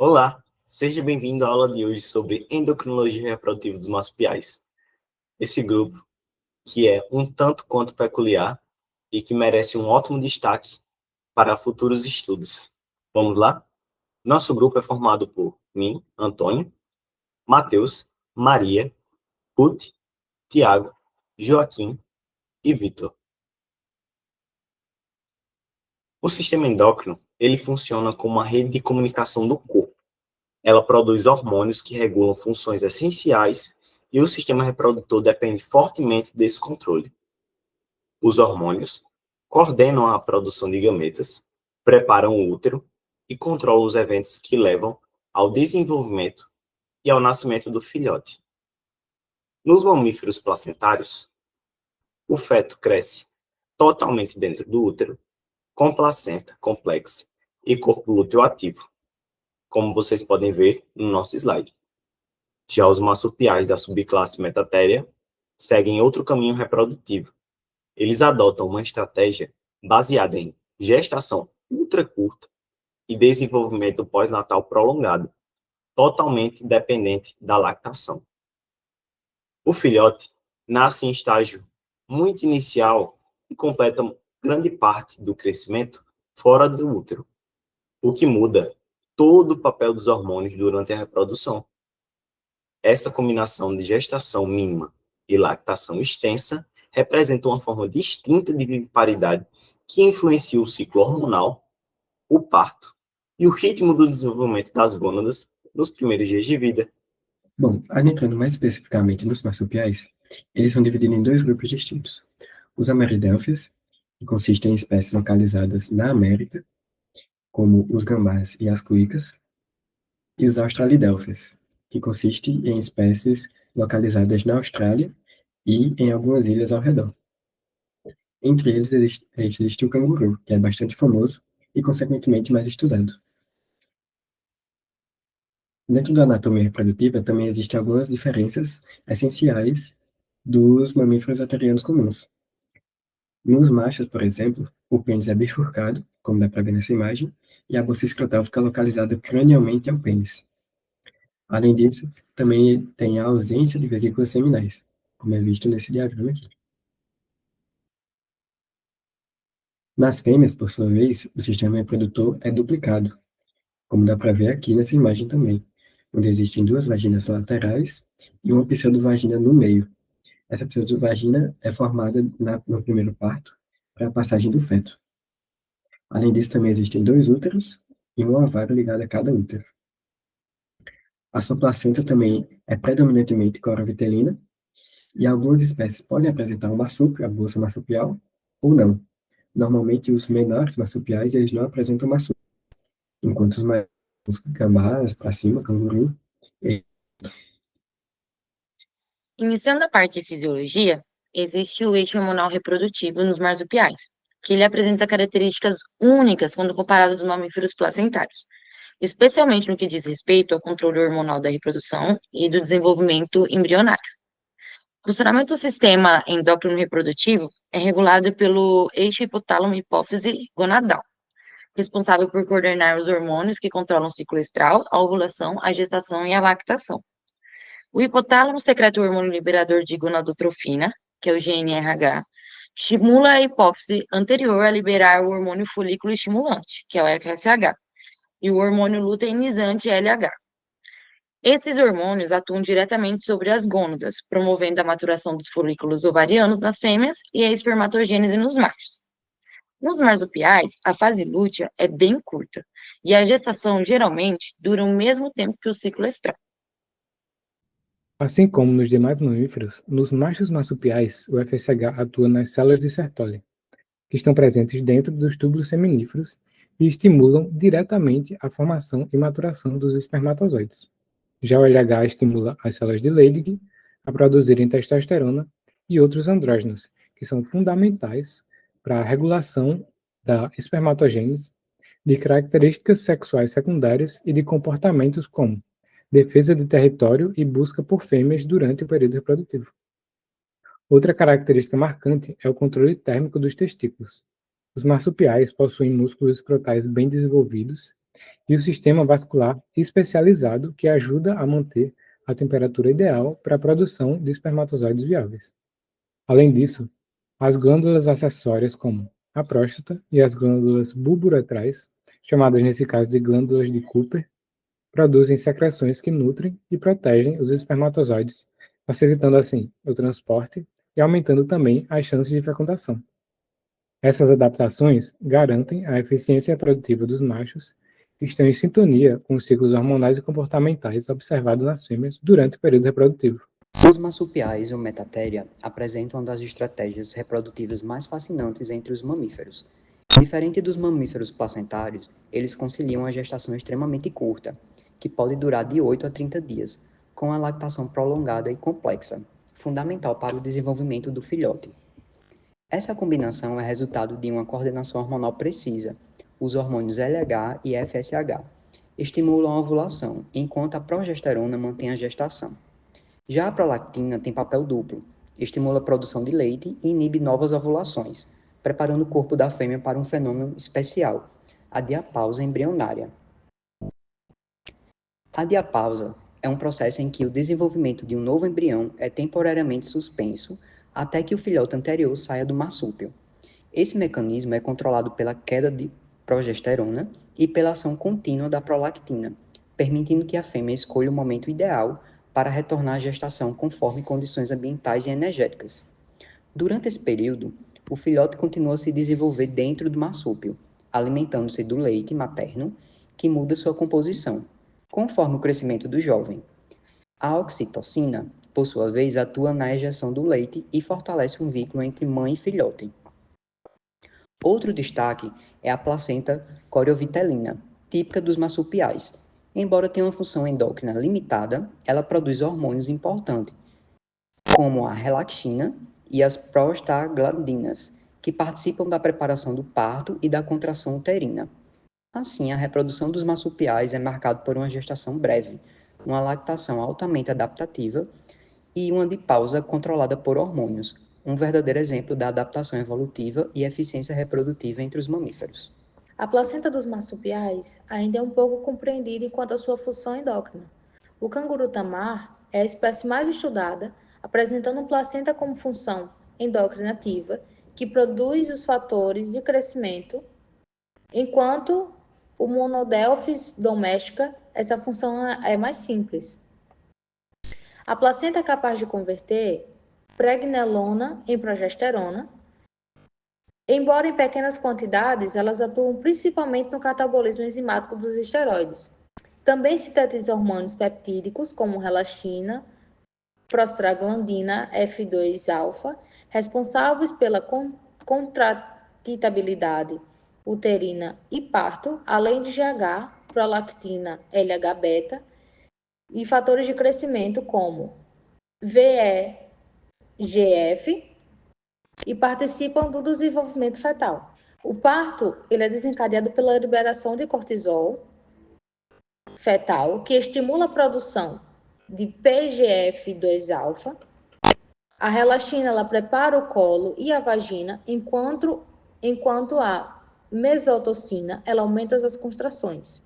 Olá, seja bem-vindo à aula de hoje sobre endocrinologia reprodutiva dos marsupiais. Esse grupo, que é um tanto quanto peculiar e que merece um ótimo destaque para futuros estudos. Vamos lá? Nosso grupo é formado por mim, Antônio, Matheus, Maria, Ruth, Tiago, Joaquim e Vitor. O sistema endócrino, ele funciona como uma rede de comunicação do corpo. Ela produz hormônios que regulam funções essenciais e o sistema reprodutor depende fortemente desse controle. Os hormônios coordenam a produção de gametas, preparam o útero e controlam os eventos que levam ao desenvolvimento e ao nascimento do filhote. Nos mamíferos placentários, o feto cresce totalmente dentro do útero, com placenta complexa e corpo lúteo ativo, como vocês podem ver no nosso slide. Já os marsupiais da subclasse Metatheria seguem outro caminho reprodutivo. Eles adotam uma estratégia baseada em gestação ultracurta e desenvolvimento pós-natal prolongado, totalmente dependente da lactação. O filhote nasce em estágio muito inicial e completa grande parte do crescimento fora do útero, o que muda todo o papel dos hormônios durante a reprodução. Essa combinação de gestação mínima e lactação extensa representa uma forma distinta de viviparidade que influencia o ciclo hormonal, o parto e o ritmo do desenvolvimento das gônadas nos primeiros dias de vida. Bom, adentrando mais especificamente nos marsupiais, eles são divididos em dois grupos distintos. Os Ameridelphias, que consistem em espécies localizadas na América, como os gambás e as cuicas, e os Australidelphias, que consistem em espécies localizadas na Austrália e em algumas ilhas ao redor. Entre eles existe o canguru, que é bastante famoso e, consequentemente, mais estudado. Dentro da anatomia reprodutiva, também existem algumas diferenças essenciais dos mamíferos aterianos comuns. Nos machos, por exemplo, o pênis é bifurcado, como dá para ver nessa imagem, e a bolsa escrotal fica localizada cranialmente ao pênis. Além disso, também tem a ausência de vesículas seminais, como é visto nesse diagrama aqui. Nas fêmeas, por sua vez, o sistema reprodutor é duplicado, como dá para ver aqui nessa imagem também, onde existem duas vaginas laterais e uma pseudovagina no meio. Essa pseudovagina é formada no primeiro parto para a passagem do feto. Além disso, também existem dois úteros e um ovário ligado a cada útero. A sua placenta também é predominantemente corovitelina e algumas espécies podem apresentar um marsúpio, a bolsa marsupial, ou não. Normalmente, os menores marsupiais eles não apresentam marsúpio, enquanto os maiores, os gambás, para cima, canguru. Iniciando a parte de fisiologia, existe o eixo hormonal reprodutivo nos marsupiais, que ele apresenta características únicas quando comparado aos mamíferos placentários, especialmente no que diz respeito ao controle hormonal da reprodução e do desenvolvimento embrionário. O funcionamento do sistema endócrino reprodutivo é regulado pelo eixo hipotálamo-hipófise gonadal, responsável por coordenar os hormônios que controlam o ciclo estral, a ovulação, a gestação e a lactação. O hipotálamo secreta o hormônio liberador de gonadotrofina, que é o GnRH, que estimula a hipófise anterior a liberar o hormônio folículo estimulante, que é o FSH, e o hormônio luteinizante LH. Esses hormônios atuam diretamente sobre as gônadas, promovendo a maturação dos folículos ovarianos nas fêmeas e a espermatogênese nos machos. Nos marsupiais, a fase lútea é bem curta, e a gestação geralmente dura o mesmo tempo que o ciclo estral. Assim como nos demais mamíferos, nos machos marsupiais, o FSH atua nas células de Sertoli, que estão presentes dentro dos túbulos seminíferos e estimulam diretamente a formação e maturação dos espermatozoides. Já o LH estimula as células de Leydig a produzirem testosterona e outros andrógenos, que são fundamentais para a regulação da espermatogênese, de características sexuais secundárias e de comportamentos como defesa de território e busca por fêmeas durante o período reprodutivo. Outra característica marcante é o controle térmico dos testículos. Os marsupiais possuem músculos escrotais bem desenvolvidos e o sistema vascular especializado que ajuda a manter a temperatura ideal para a produção de espermatozoides viáveis. Além disso, as glândulas acessórias como a próstata e as glândulas bulbouretrais, chamadas nesse caso de glândulas de Cooper, produzem secreções que nutrem e protegem os espermatozoides, facilitando assim o transporte e aumentando também as chances de fecundação. Essas adaptações garantem a eficiência reprodutiva dos machos e estão em sintonia com os ciclos hormonais e comportamentais observados nas fêmeas durante o período reprodutivo. Os marsupiais ou metatéria apresentam uma das estratégias reprodutivas mais fascinantes entre os mamíferos. Diferente dos mamíferos placentários, eles conciliam uma gestação extremamente curta, que pode durar de 8 a 30 dias, com a lactação prolongada e complexa, fundamental para o desenvolvimento do filhote. Essa combinação é resultado de uma coordenação hormonal precisa. Os hormônios LH e FSH estimulam a ovulação, enquanto a progesterona mantém a gestação. Já a prolactina tem papel duplo, estimula a produção de leite e inibe novas ovulações, preparando o corpo da fêmea para um fenômeno especial, a diapausa embrionária. A diapausa é um processo em que o desenvolvimento de um novo embrião é temporariamente suspenso até que o filhote anterior saia do marsúpio. Esse mecanismo é controlado pela queda de progesterona e pela ação contínua da prolactina, permitindo que a fêmea escolha o momento ideal para retornar à gestação conforme condições ambientais e energéticas. Durante esse período, o filhote continua a se desenvolver dentro do marsúpio, alimentando-se do leite materno, que muda sua composição, conforme o crescimento do jovem. A oxitocina, por sua vez, atua na ejeção do leite e fortalece um vínculo entre mãe e filhote. Outro destaque é a placenta coriovitelina, típica dos marsupiais. Embora tenha uma função endócrina limitada, ela produz hormônios importantes, como a relaxina e as prostaglandinas, que participam da preparação do parto e da contração uterina. Assim, a reprodução dos marsupiais é marcada por uma gestação breve, uma lactação altamente adaptativa e uma dipausa controlada por hormônios, um verdadeiro exemplo da adaptação evolutiva e eficiência reprodutiva entre os mamíferos. A placenta dos marsupiais ainda é um pouco compreendida enquanto a sua função endócrina. O canguru tamar é a espécie mais estudada, apresentando placenta como função endócrina ativa, que produz os fatores de crescimento, enquanto o Monodelphis domestica, essa função é mais simples. A placenta é capaz de converter pregnenolona em progesterona. Embora em pequenas quantidades, elas atuam principalmente no catabolismo enzimático dos esteroides. Também sintetizam hormônios peptídicos, como relaxina, prostaglandina F2-alfa, responsáveis pela contratitabilidade uterina e parto, além de GH, prolactina LH-beta, e fatores de crescimento como VEGF, e participam do desenvolvimento fetal. O parto ele é desencadeado pela liberação de cortisol fetal, que estimula a produção de PGF2-alfa. A relaxina ela prepara o colo e a vagina, enquanto a mesotocina ela aumenta as contrações.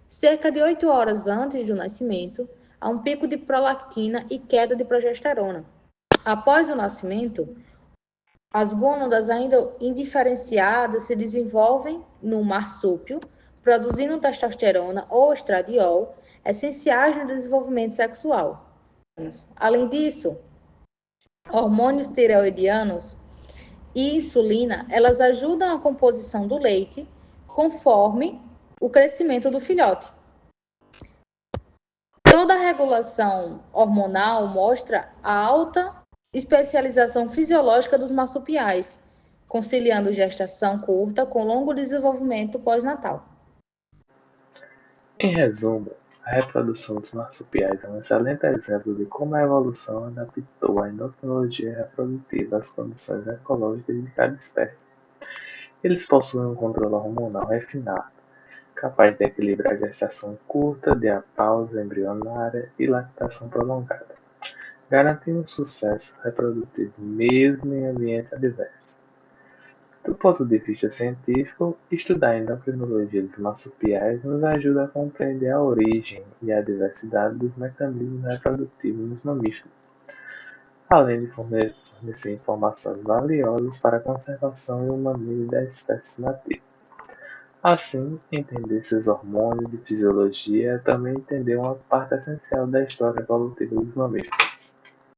Cerca de 8 horas antes do nascimento, há um pico de prolactina e queda de progesterona. Após o nascimento, as gônadas ainda indiferenciadas se desenvolvem no marsúpio, produzindo testosterona ou estradiol, essenciais no desenvolvimento sexual. Além disso, hormônios tireoidianos e insulina, elas ajudam a composição do leite conforme o crescimento do filhote. Toda a regulação hormonal mostra a alta especialização fisiológica dos marsupiais, conciliando gestação curta com longo desenvolvimento pós-natal. Em resumo, a reprodução dos marsupiais é um excelente exemplo de como a evolução adaptou a endocrinologia reprodutiva às condições ecológicas de cada espécie. Eles possuem um controle hormonal refinado, capaz de equilibrar gestação curta, diapausa embrionária e lactação prolongada, garantindo um sucesso reprodutivo mesmo em ambiente adverso. Do ponto de vista científico, estudar a endocrinologia dos marsupiais nos ajuda a compreender a origem e a diversidade dos mecanismos reprodutivos nos mamíferos, além de fornecer informações valiosas para a conservação e o manejo das espécies nativas. Assim, entender seus hormônios e fisiologia é também entender uma parte essencial da história evolutiva dos mamíferos.